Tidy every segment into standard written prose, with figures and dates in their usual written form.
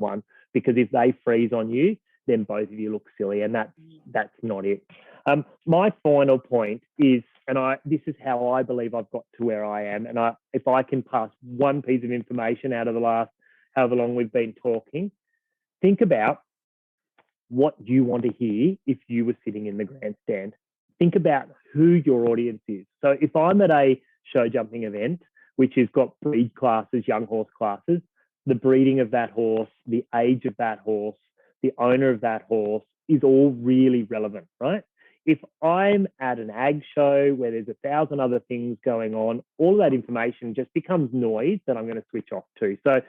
one, because if they freeze on you, then both of you look silly, and that's not it. My final point is, and this is how I believe I've got to where I am, and if I can pass one piece of information out of the last however long we've been talking, think about what you want to hear if you were sitting in the grandstand. Think about who your audience is. So if I'm at a show jumping event, which has got breed classes, young horse classes, the breeding of that horse, the age of that horse, the owner of that horse is all really relevant, right? If I'm at an ag show where there's 1,000 other things going on, all of that information just becomes noise that I'm going to switch off to. So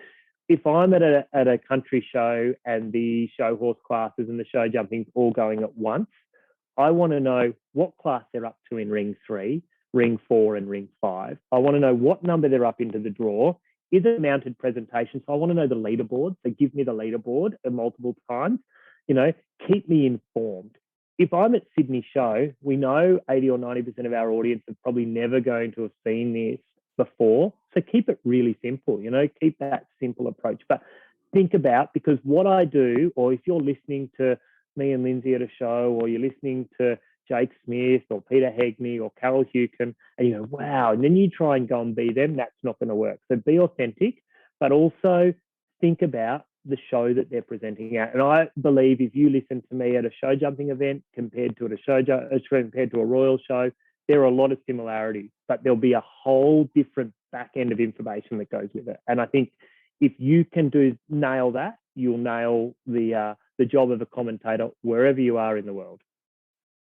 if I'm at a country show and the show horse classes and the show jumping's all going at once, I want to know what class they're up to in ring 3, ring 4 and ring 5. I want to know what number they're up into the draw. Is it a mounted presentation? So I want to know the leaderboard. So give me the leaderboard multiple times. Keep me informed. If I'm at Sydney show, we know 80 or 90% of our audience are probably never going to have seen this before. So keep it really simple, keep that simple approach. But think about, because what I do, or if you're listening to me and Lindsay at a show, or you're listening to Jake Smith or Peter Hegney or Carol Hukin, and you go, wow, and then you try and go and be them, that's not going to work. So be authentic, but also think about the show that they're presenting at. And I believe if you listen to me at a show jumping event compared to a royal show, there are a lot of similarities, but there'll be a whole different back end of information that goes with it. And I think if you can nail that, you'll nail the job of a commentator wherever you are in the world.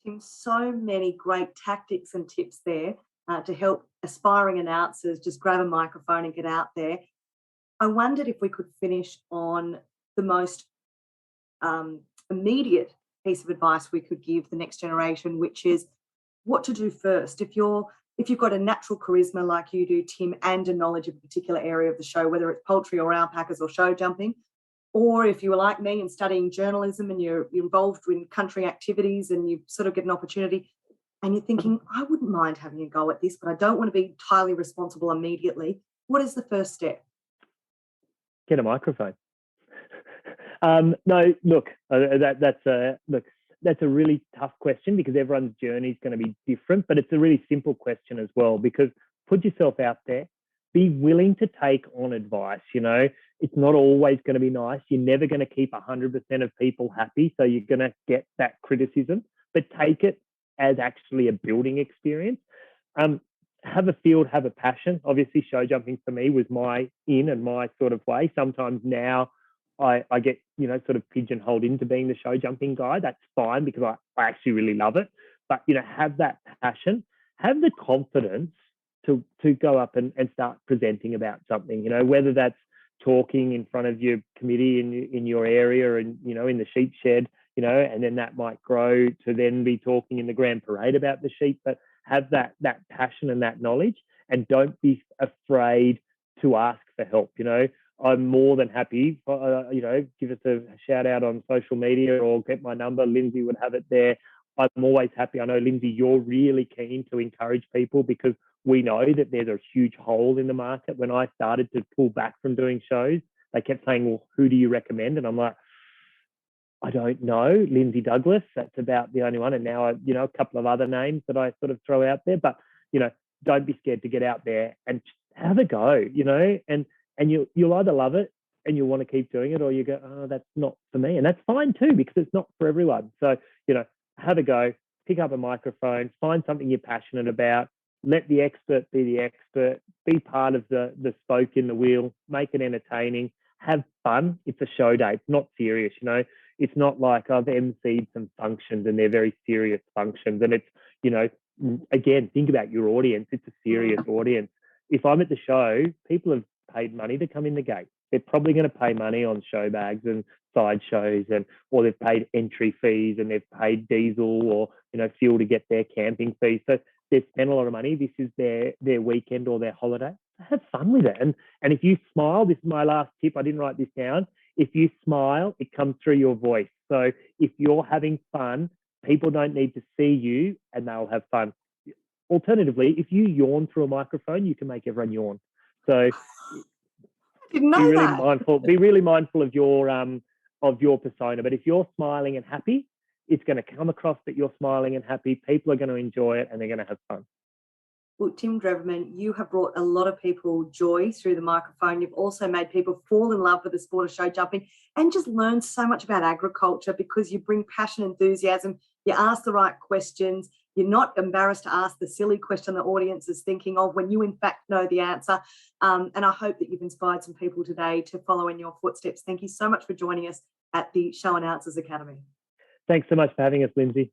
Tim, so many great tactics and tips there to help aspiring announcers just grab a microphone and get out there. I wondered if we could finish on the most immediate piece of advice we could give the next generation, which is what to do first. If you've got a natural charisma like you do, Tim, and a knowledge of a particular area of the show, whether it's poultry or alpacas or show jumping, or if you were like me and studying journalism and you're involved in country activities and you sort of get an opportunity and you're thinking, I wouldn't mind having a go at this, but I don't want to be entirely responsible immediately. What is the first step? Get a microphone. No, look, that's a really tough question, because everyone's journey is going to be different, but it's a really simple question as well, because put yourself out there, be willing to take on advice. It's not always going to be nice. You're never going to keep 100% of people happy. So you're going to get that criticism, but take it as actually a building experience. Have a field, have a passion. Obviously, show jumping for me was my in and my sort of way. Sometimes now I get, sort of pigeonholed into being the show jumping guy. That's fine, because I actually really love it. But, have that passion, have the confidence to go up and start presenting about something, whether that's talking in front of your committee in your area and, in the sheep shed, and then that might grow to then be talking in the grand parade about the sheep. But have that passion and that knowledge, and don't be afraid to ask for help. I'm more than happy, give us a shout out on social media or get my number. Lindsay would have it there. I'm always happy. I know, Lindsay, you're really keen to encourage people, because we know that there's a huge hole in the market. When I started to pull back from doing shows, they kept saying, well, who do you recommend? And I'm like, I don't know. Lindsay Douglas, that's about the only one. And now, a couple of other names that I sort of throw out there. But, don't be scared to get out there and have a go, and you'll either love it and you'll want to keep doing it, or you go, oh, that's not for me. And that's fine too, because it's not for everyone. So, have a go, pick up a microphone, find something you're passionate about, let the expert be the expert, be part of the spoke in the wheel, make it entertaining, have fun. It's a show day. It's not serious, It's not like I've emceed some functions and they're very serious functions. And it's, again, think about your audience. It's a serious audience. If I'm at the show, people have paid money to come in the gate. They're probably going to pay money on show bags and side shows, or they've paid entry fees and they've paid diesel or fuel to get their camping fees. So they've spent a lot of money. This is their weekend or their holiday. Have fun with it. And if you smile, this is my last tip. I didn't write this down. If you smile, it comes through your voice. So if you're having fun, people don't need to see you and they'll have fun. Alternatively, if you yawn through a microphone, you can make everyone yawn. So Didn't know that. Be really mindful of your persona. But if you're smiling and happy, it's going to come across that you're smiling and happy. People are going to enjoy it and they're going to have fun. Well, Tim Dreverman, you have brought a lot of people joy through the microphone. You've also made people fall in love with the sport of show jumping and just learn so much about agriculture because you bring passion, enthusiasm, you ask the right questions, you're not embarrassed to ask the silly question the audience is thinking of when you in fact know the answer. And I hope that you've inspired some people today to follow in your footsteps. Thank you so much for joining us at the Show Announcers Academy. Thanks so much for having us, Lindsay.